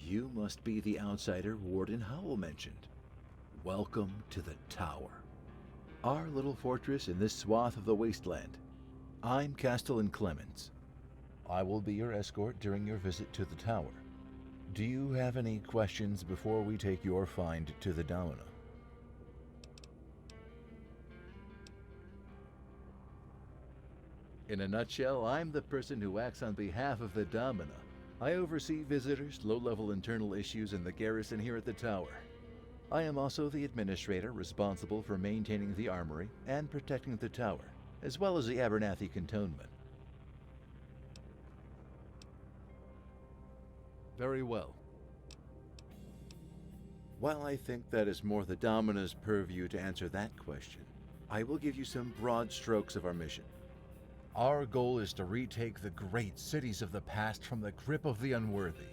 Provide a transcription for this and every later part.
You must be the outsider Warden Howell mentioned. Welcome to the Tower, our little fortress in this swath of the wasteland. I'm Castellan Clemens. I will be your escort during your visit to the tower. Do you have any questions before we take your find to the Domina? In a nutshell, I'm the person who acts on behalf of the Domina. I oversee visitors, low-level internal issues, and the garrison here at the tower. I am also the administrator responsible for maintaining the armory and protecting the tower, as well as the Abernathy cantonment. Very well. While I think that is more the Domina's purview to answer that question, I will give you some broad strokes of our mission. Our goal is to retake the great cities of the past from the grip of the unworthy.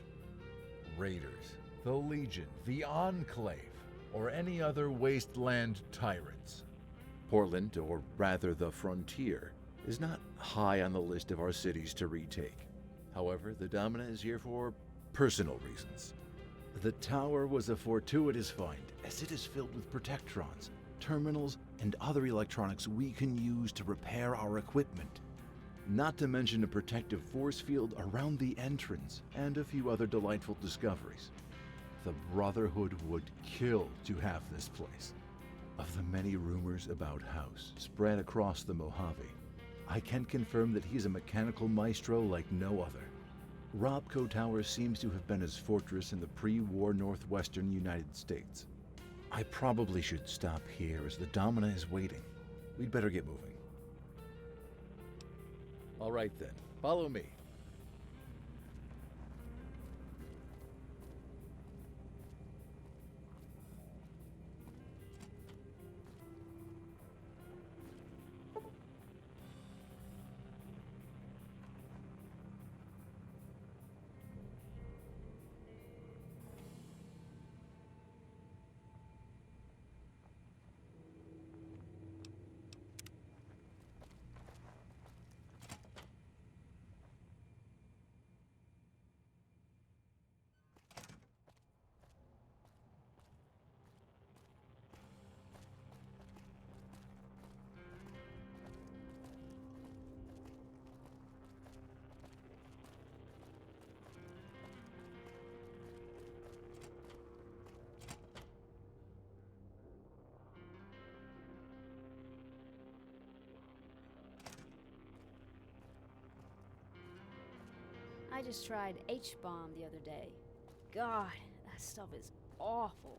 Raiders, the Legion, the Enclave, or any other wasteland tyrants. Portland, or rather the Frontier, is not high on the list of our cities to retake. However, the Domina is here for personal reasons. The tower was a fortuitous find, as it is filled with protectrons, terminals, and other electronics we can use to repair our equipment. Not to mention a protective force field around the entrance, and a few other delightful discoveries. The Brotherhood would kill to have this place. Of the many rumors about House spread across the Mojave, I can confirm that he's a mechanical maestro like no other. Robco Tower seems to have been his fortress in the pre-war northwestern United States. I probably should stop here as the Domina is waiting. We'd better get moving. All right then, follow me. I just tried H-bomb the other day. God, that stuff is awful.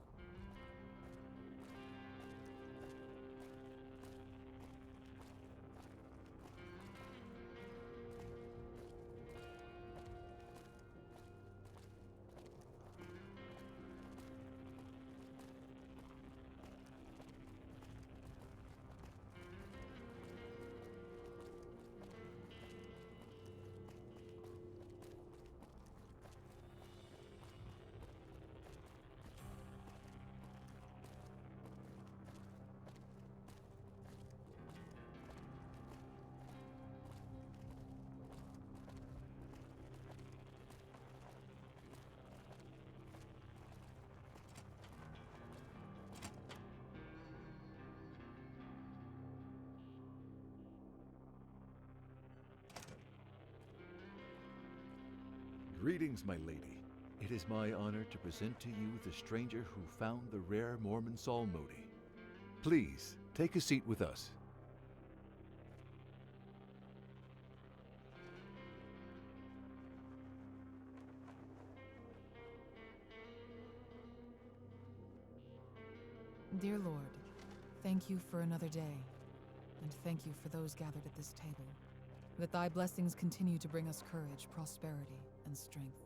Greetings, my lady. It is my honor to present to you the stranger who found the rare Mormon psalmody. Please, take a seat with us. Dear Lord, thank you for another day, and thank you for those gathered at this table, that thy blessings continue to bring us courage, prosperity, and strength.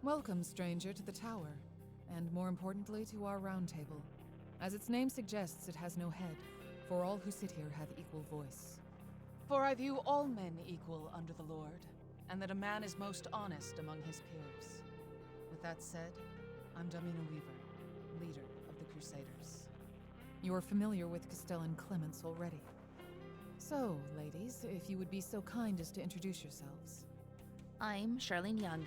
Welcome, stranger, to the tower, and more importantly to our round table. As its name suggests, it has no head, for all who sit here have equal voice. For I view all men equal under the Lord, and that a man is most honest among his peers. With that said, I'm Domina Weaver, leader of the Crusaders. You are familiar with Castellan Clemens already. So, ladies, if you would be so kind as to introduce yourselves. I'm Charlene Young,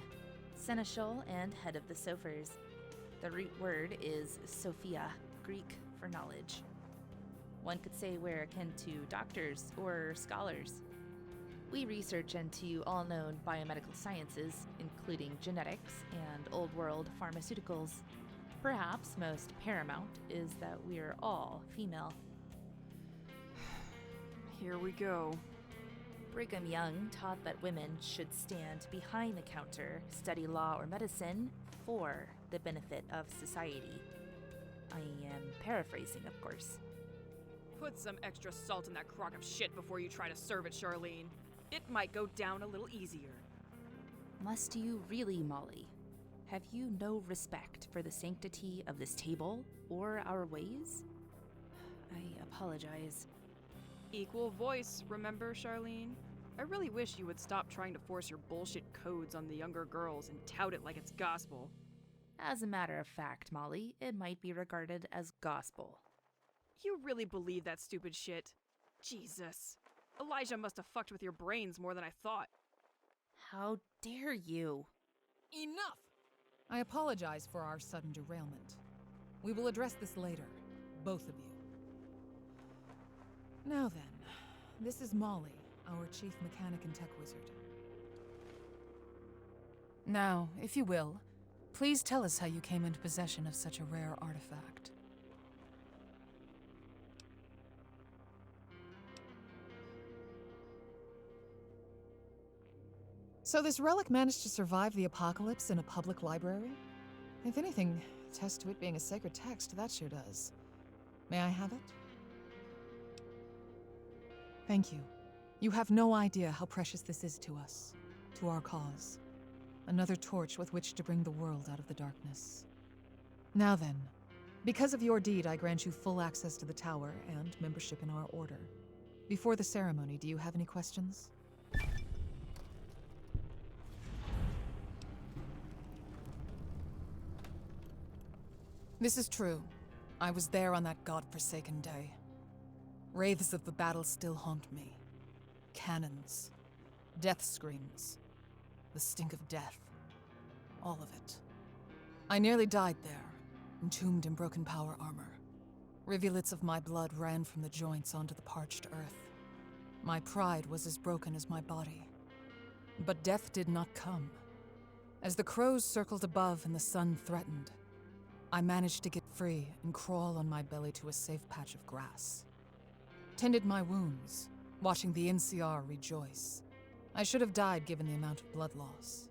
seneschal and head of the Sophers. The root word is Sophia, Greek for knowledge. One could say we're akin to doctors or scholars. We research into all known biomedical sciences, including genetics and old world pharmaceuticals. Perhaps most paramount is that we're all female. Here we go. Brigham Young taught that women should stand behind the counter, study law or medicine for the benefit of society. I am paraphrasing, of course. Put some extra salt in that crock of shit before you try to serve it, Charlene. It might go down a little easier. Must you really, Molly? Have you no respect for the sanctity of this table or our ways? I apologize. Equal voice, remember, Charlene? I really wish you would stop trying to force your bullshit codes on the younger girls and tout it like it's gospel. As a matter of fact, Molly, it might be regarded as gospel. You really believe that stupid shit? Jesus. Elijah must have fucked with your brains more than I thought. How dare you? Enough! I apologize for our sudden derailment. We will address this later, both of you. Now then, this is Molly, our chief mechanic and tech wizard. Now, if you will, please tell us how you came into possession of such a rare artifact. So this relic managed to survive the apocalypse in a public library? If anything attests to it being a sacred text, that sure does. May I have it? Thank you. You have no idea how precious this is to us, to our cause. Another torch with which to bring the world out of the darkness. Now then, because of your deed, I grant you full access to the tower and membership in our order. Before the ceremony, do you have any questions? This is true. I was there on that godforsaken day. Wraiths of the battle still haunt me. Cannons. Death screams. The stink of death. All of it. I nearly died there, entombed in broken power armor. Rivulets of my blood ran from the joints onto the parched earth. My pride was as broken as my body. But death did not come. As the crows circled above and the sun threatened, I managed to get free and crawl on my belly to a safe patch of grass. Tended my wounds, watching the NCR rejoice. I should have died given the amount of blood loss,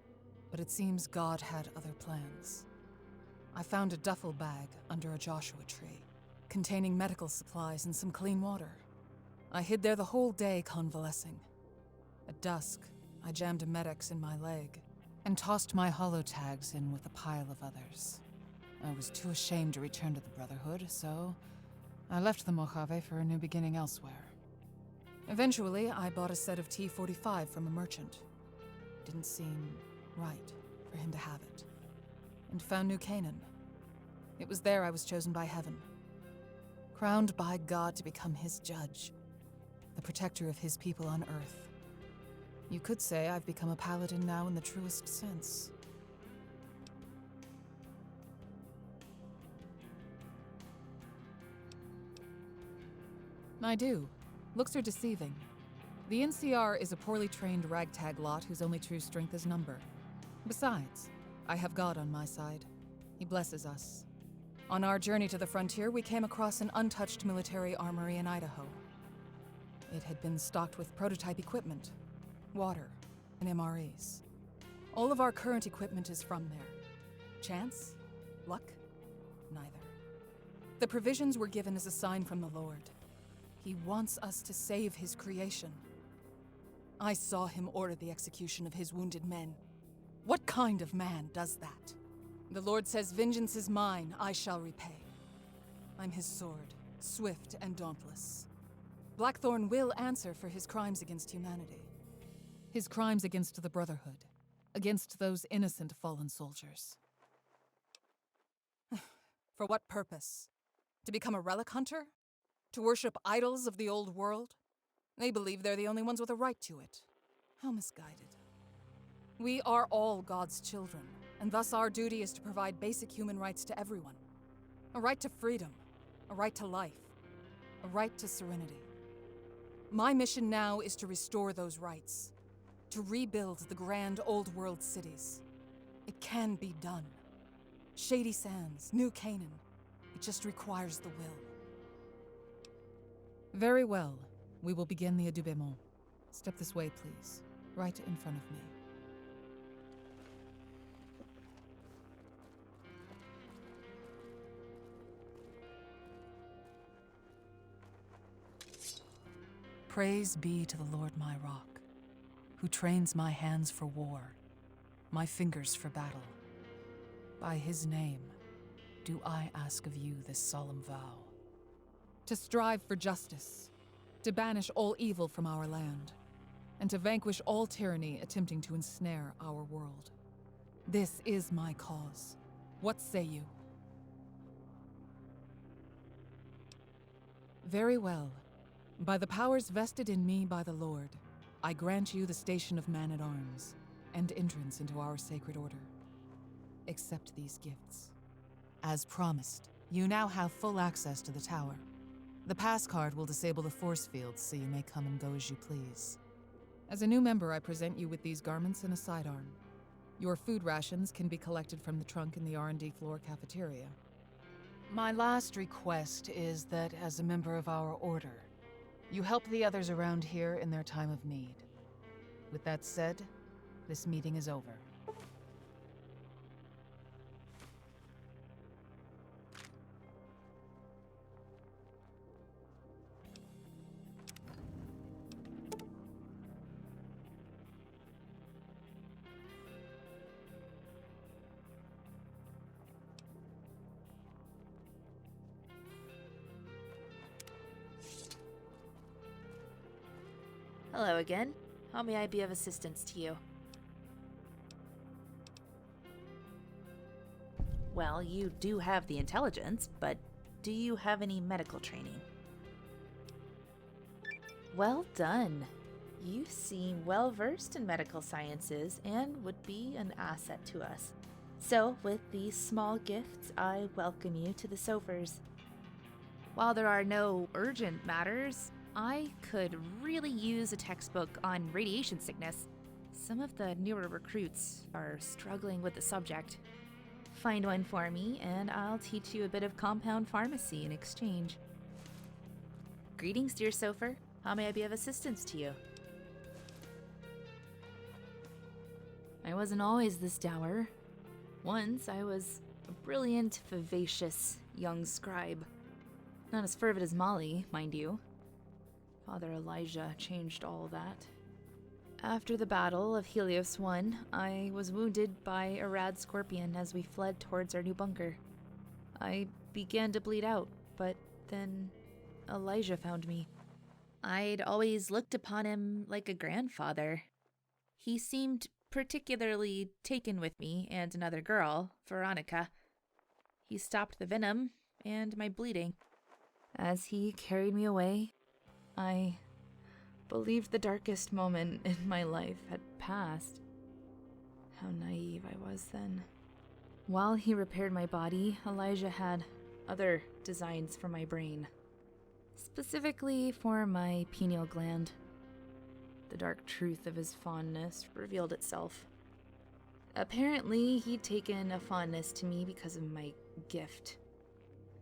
but it seems God had other plans. I found a duffel bag under a Joshua tree, containing medical supplies and some clean water. I hid there the whole day convalescing. At dusk, I jammed a Medex in my leg and tossed my holotags in with a pile of others. I was too ashamed to return to the Brotherhood, so I left the Mojave for a new beginning elsewhere. Eventually, I bought a set of T-45 from a merchant. Didn't seem right for him to have it. And found New Canaan. It was there I was chosen by Heaven. Crowned by God to become his judge. The protector of his people on Earth. You could say I've become a paladin now in the truest sense. I do. Looks are deceiving. The NCR is a poorly trained ragtag lot whose only true strength is number. Besides, I have God on my side. He blesses us. On our journey to the frontier, we came across an untouched military armory in Idaho. It had been stocked with prototype equipment, water, and MREs. All of our current equipment is from there. Chance? Luck? Neither. The provisions were given as a sign from the Lord. He wants us to save his creation. I saw him order the execution of his wounded men. What kind of man does that? The Lord says, "Vengeance is mine, I shall repay." I'm his sword, swift and dauntless. Blackthorn will answer for his crimes against humanity. His crimes against the Brotherhood, against those innocent fallen soldiers. For what purpose? To become a relic hunter? To worship idols of the old world? They believe they're the only ones with a right to it. How misguided. We are all God's children. and thus our duty is to provide basic human rights to everyone. A right to freedom, a right to life, a right to serenity. My mission now is to restore those rights, to rebuild the grand old world cities. It can be done. Shady Sands, New Canaan. It just requires the will. Very well. We will begin the adoubement. Step this way, please. Right in front of me. Praise be to the Lord my rock, who trains my hands for war, my fingers for battle. By his name do I ask of you this solemn vow. To strive for justice, to banish all evil from our land, and to vanquish all tyranny attempting to ensnare our world. This is my cause. What say you? Very well. By the powers vested in me by the Lord, I grant you the station of man-at-arms and entrance into our sacred order. Accept these gifts. As promised, you now have full access to the tower. The pass card will disable the force fields so you may come and go as you please. As a new member, I present you with these garments and a sidearm. Your food rations can be collected from the trunk in the R&D floor cafeteria. My last request is that, as a member of our order, you help the others around here in their time of need. With that said, this meeting is over. Hello again. How may I be of assistance to you? Well, you do have the intelligence, but do you have any medical training? Well done. You seem well versed in medical sciences and would be an asset to us. So, with these small gifts, I welcome you to the Sofers. While there are no urgent matters, I could really use a textbook on radiation sickness. Some of the newer recruits are struggling with the subject. Find one for me, and I'll teach you a bit of compound pharmacy in exchange. Greetings, dear Sofer. How may I be of assistance to you? I wasn't always this dour. Once I was a brilliant, vivacious young scribe. Not as fervid as Molly, mind you. Father Elijah changed all that. After the Battle of Helios I, I was wounded by a rad scorpion as we fled towards our new bunker. I began to bleed out, but then Elijah found me. I'd always looked upon him like a grandfather. He seemed particularly taken with me and another girl, Veronica. He stopped the venom and my bleeding. As he carried me away, I believed the darkest moment in my life had passed. How naive I was then. While he repaired my body, Elijah had other designs for my brain. Specifically for my pineal gland. The dark truth of his fondness revealed itself. Apparently, he'd taken a fondness to me because of my gift,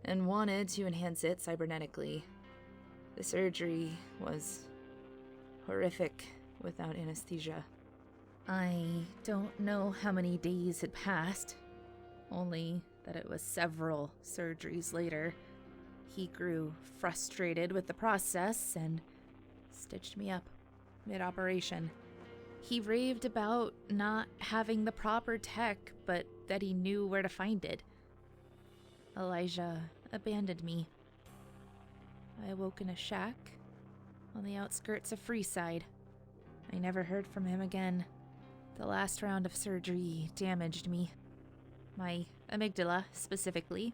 and wanted to enhance it cybernetically. The surgery was horrific without anesthesia. I don't know how many days had passed, only that it was several surgeries later. He grew frustrated with the process and stitched me up mid-operation. He raved about not having the proper tech, but that he knew where to find it. Elijah abandoned me. I awoke in a shack on the outskirts of Freeside. I never heard from him again. The last round of surgery damaged me. My amygdala, specifically.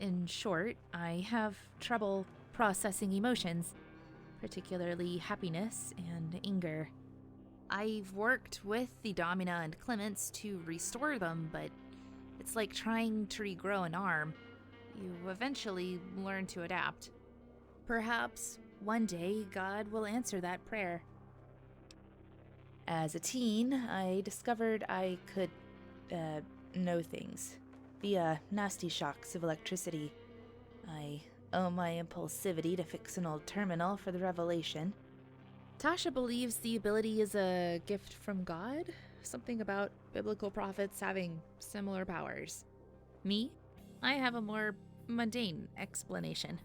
In short, I have trouble processing emotions, particularly happiness and anger. I've worked with the Domina and Clements to restore them, but it's like trying to regrow an arm. You eventually learn to adapt. Perhaps one day God will answer that prayer. As a teen, I discovered I could, know things via nasty shocks of electricity. I owe my impulsivity to fix an old terminal for the revelation. Tasha believes the ability is a gift from God, something about biblical prophets having similar powers. Me, I have a more mundane explanation.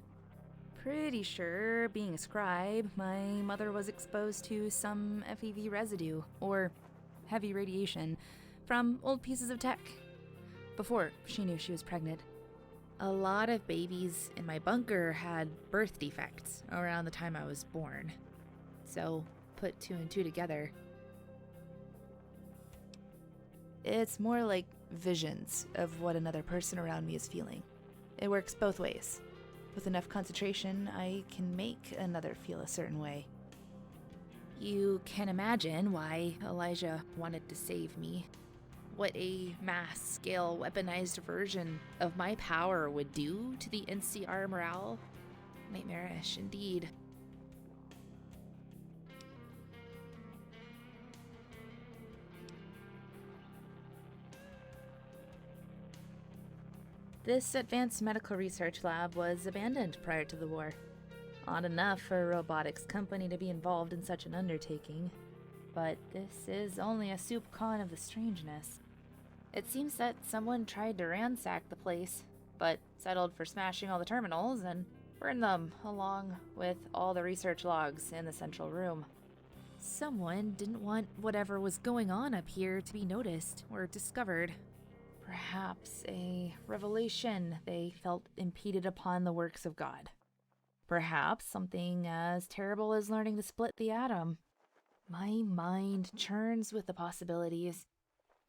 Pretty sure, being a scribe, my mother was exposed to some FEV residue, or heavy radiation, from old pieces of tech, before she knew she was pregnant. A lot of babies in my bunker had birth defects around the time I was born. So, put 2 and 2 together. It's more like visions of what another person around me is feeling. It works both ways. With enough concentration, I can make another feel a certain way. You can imagine why Elijah wanted to save me. What a mass-scale weaponized version of my power would do to the NCR morale. Nightmarish indeed. This advanced medical research lab was abandoned prior to the war. Odd enough for a robotics company to be involved in such an undertaking. But this is only a soup con of the strangeness. It seems that someone tried to ransack the place, but settled for smashing all the terminals and burned them, along with all the research logs in the central room. Someone didn't want whatever was going on up here to be noticed or discovered. Perhaps a revelation they felt impeded upon the works of God. Perhaps something as terrible as learning to split the atom. My mind churns with the possibilities.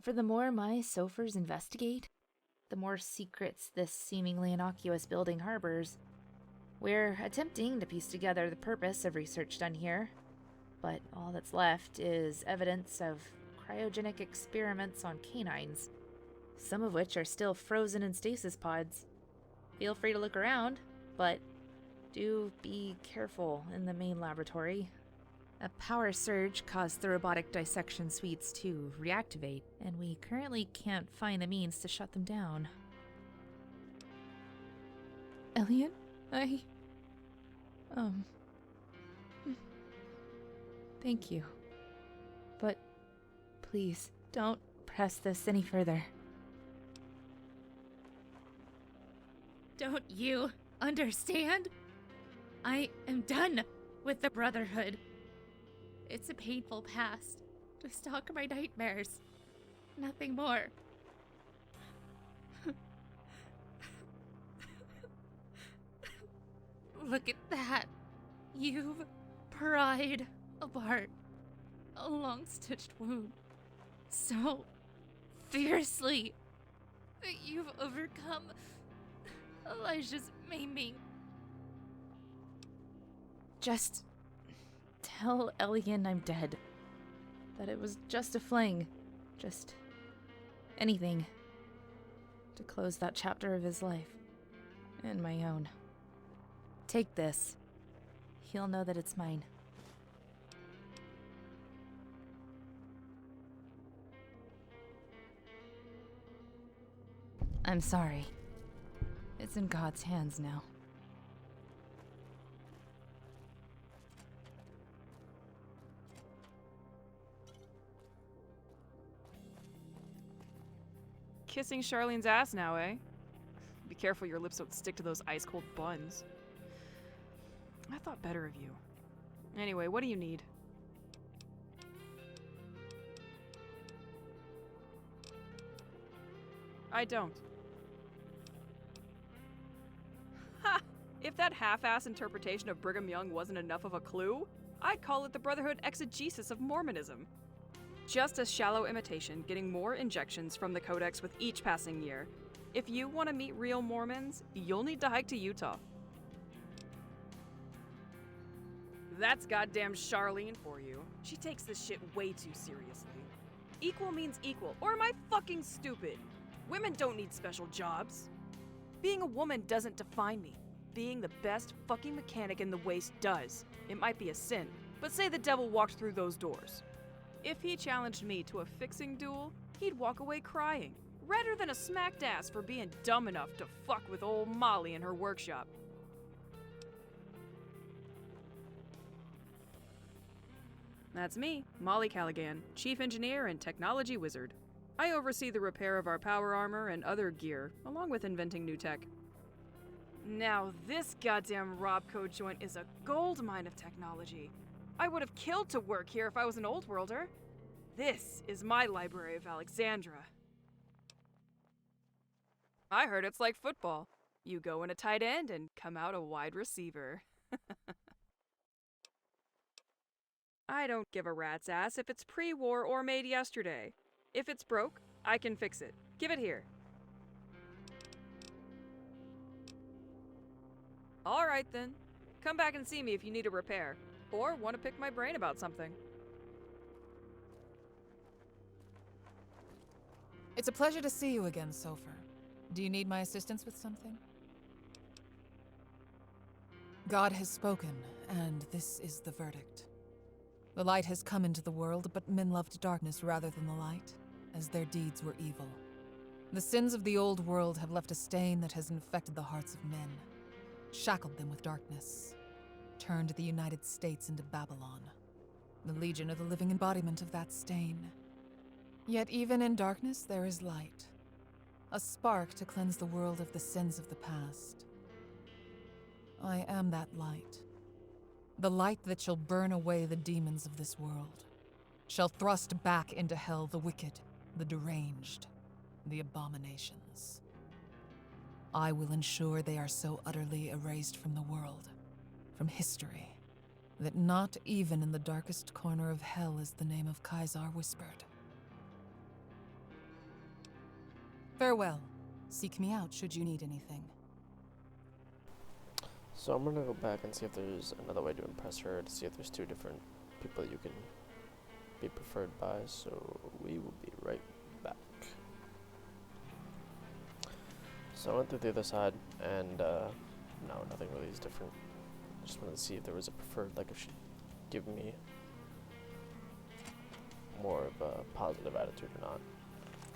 For the more my Sophers investigate, the more secrets this seemingly innocuous building harbors. We're attempting to piece together the purpose of research done here, but all that's left is evidence of cryogenic experiments on canines, some of which are still frozen in stasis pods. Feel free to look around, but do be careful in the main laboratory. A power surge caused the robotic dissection suites to reactivate, and we currently can't find the means to shut them down. Elliot? Thank you. But please, don't press this any further. Don't you understand? I am done with the Brotherhood. It's a painful past to stalk my nightmares. Nothing more. Look at that. You've pried apart a long-stitched wound so fiercely that you've overcome Elijah's maiming. Just tell Elian I'm dead. That it was just a fling. Just anything to close that chapter of his life. And my own. Take this. He'll know that it's mine. I'm sorry. It's in God's hands now. Kissing Charlene's ass now, eh? Be careful your lips don't stick to those ice-cold buns. I thought better of you. Anyway, what do you need? I don't. Ha! If that half-ass interpretation of Brigham Young wasn't enough of a clue, I'd call it the Brotherhood exegesis of Mormonism. Just a shallow imitation, getting more injections from the Codex with each passing year. If you want to meet real Mormons, you'll need to hike to Utah. That's goddamn Charlene for you. She takes this shit way too seriously. Equal means equal, or am I fucking stupid? Women don't need special jobs. Being a woman doesn't define me. Being the best fucking mechanic in the waste does. It might be a sin, but say the devil walked through those doors. If he challenged me to a fixing duel, he'd walk away crying, rather than a smacked ass for being dumb enough to fuck with old Molly in her workshop. That's me, Molly Callaghan, Chief Engineer and Technology Wizard. I oversee the repair of our power armor and other gear, along with inventing new tech. Now this goddamn Robco joint is a gold mine of technology. I would have killed to work here if I was an old worlder. This is my Library of Alexandra. I heard it's like football. You go in a tight end and come out a wide receiver. I don't give a rat's ass if it's pre-war or made yesterday. If it's broke, I can fix it. Give it here. All right then. Come back and see me if you need a repair, or want to pick my brain about something. It's a pleasure to see you again, Sopher. Do you need my assistance with something? God has spoken, and this is the verdict. The light has come into the world, but men loved darkness rather than the light, as their deeds were evil. The sins of the old world have left a stain that has infected the hearts of men, shackled them with darkness, turned the United States into Babylon. The Legion are the living embodiment of that stain. Yet even in darkness there is light, a spark to cleanse the world of the sins of the past. I am that light. The light that shall burn away the demons of this world, shall thrust back into hell the wicked, the deranged, the abominations. I will ensure they are so utterly erased from the world, from history, that not even in the darkest corner of hell is the name of Kaisar whispered. Farewell. Seek me out should you need anything. So I'm gonna go back and see if there's another way to impress her, to see if there's two different people you can be preferred by, so we will be right back. So I went through the other side, and no, nothing really is different. Just wanted to see if there was a preferred, like if she'd give me more of a positive attitude or not,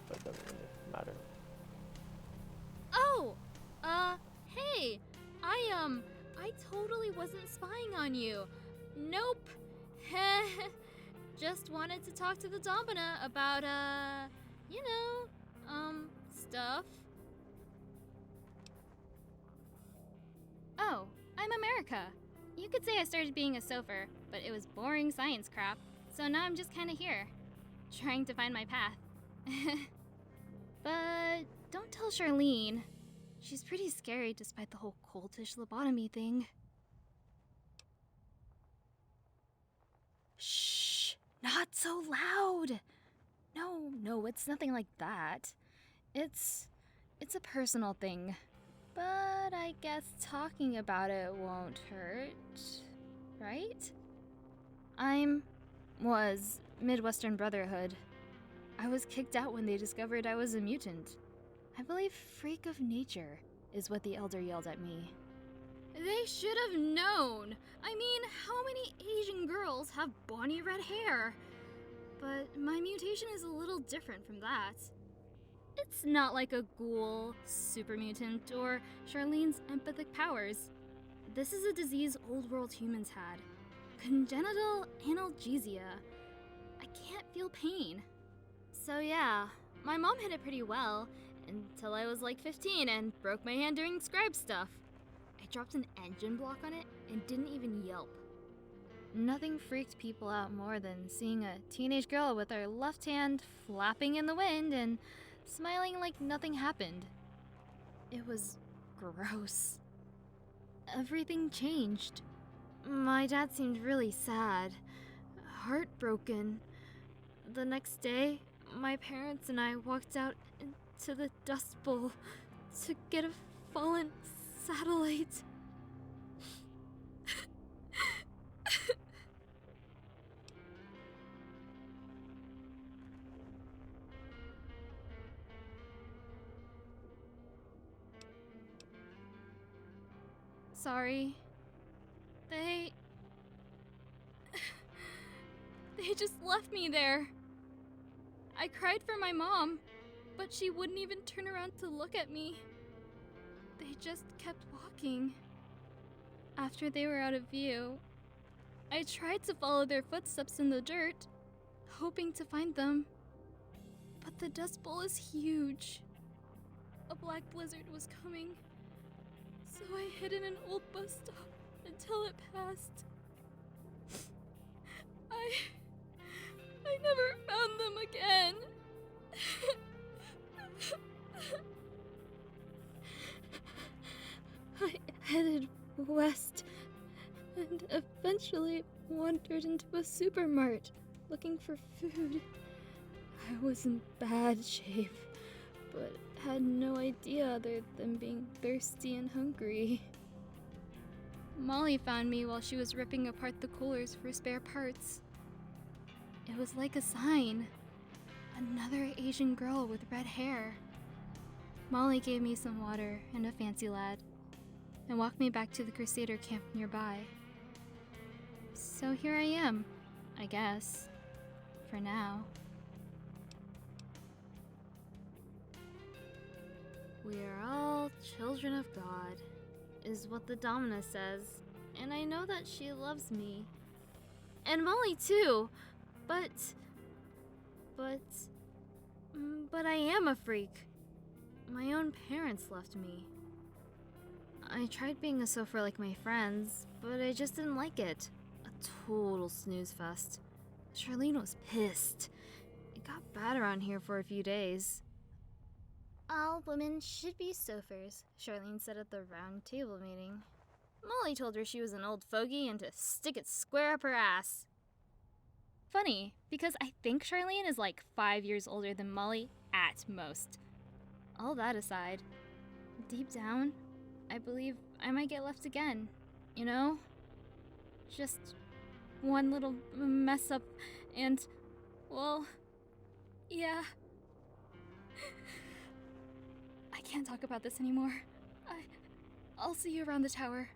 but it doesn't really matter. Oh! Hey! I totally wasn't spying on you. Nope. Just wanted to talk to the Domina about, stuff. Oh, I'm America. You could say I started being a Sopher, but it was boring science crap, so now I'm just kinda here, trying to find my path. But don't tell Charlene. She's pretty scary despite the whole cultish lobotomy thing. Shh! Not so loud! No, it's nothing like that. It's a personal thing. But I guess talking about it won't hurt, right? Was Midwestern Brotherhood. I was kicked out when they discovered I was a mutant. I believe freak of nature is what the elder yelled at me. They should have known! I mean, how many Asian girls have bonny red hair? But my mutation is a little different from that. It's not like a ghoul, super mutant, or Charlene's empathic powers. This is a disease old world humans had. Congenital analgesia. I can't feel pain. So yeah, my mom hid it pretty well, until I was like 15 and broke my hand doing scribe stuff. I dropped an engine block on it and didn't even yelp. Nothing freaked people out more than seeing a teenage girl with her left hand flapping in the wind and smiling like nothing happened. It was gross. Everything changed. My dad seemed really sad, heartbroken. The next day, my parents and I walked out into the Dust Bowl to get a fallen satellite. sorry. They just left me there. I cried for my mom, but she wouldn't even turn around to look at me. They just kept walking. After they were out of view, I tried to follow their footsteps in the dirt, hoping to find them. But the Dust Bowl is huge. A black blizzard was coming, so I hid in an old bus stop until it passed. I never found them again. I headed west and eventually wandered into a supermart looking for food. I was in bad shape, but had no idea other than being thirsty and hungry. Molly found me while she was ripping apart the coolers for spare parts. It was like a sign. Another Asian girl with red hair. Molly gave me some water and a fancy lad, and walked me back to the Crusader camp nearby. So here I am, I guess. For now. We are all children of God, is what the Domina says, and I know that she loves me. And Molly too, but I am a freak. My own parents left me. I tried being a Sopher like my friends, but I just didn't like it. A total snooze fest. Charlene was pissed. It got bad around here for a few days. All women should be Sophers, Charlene said at the round table meeting. Molly told her she was an old fogey and to stick it square up her ass. Funny, because I think Charlene is like 5 years older than Molly at most. All that aside, deep down, I believe I might get left again, you know? Just one little mess up and, well, yeah. I can't talk about this anymore. I'll see you around the tower.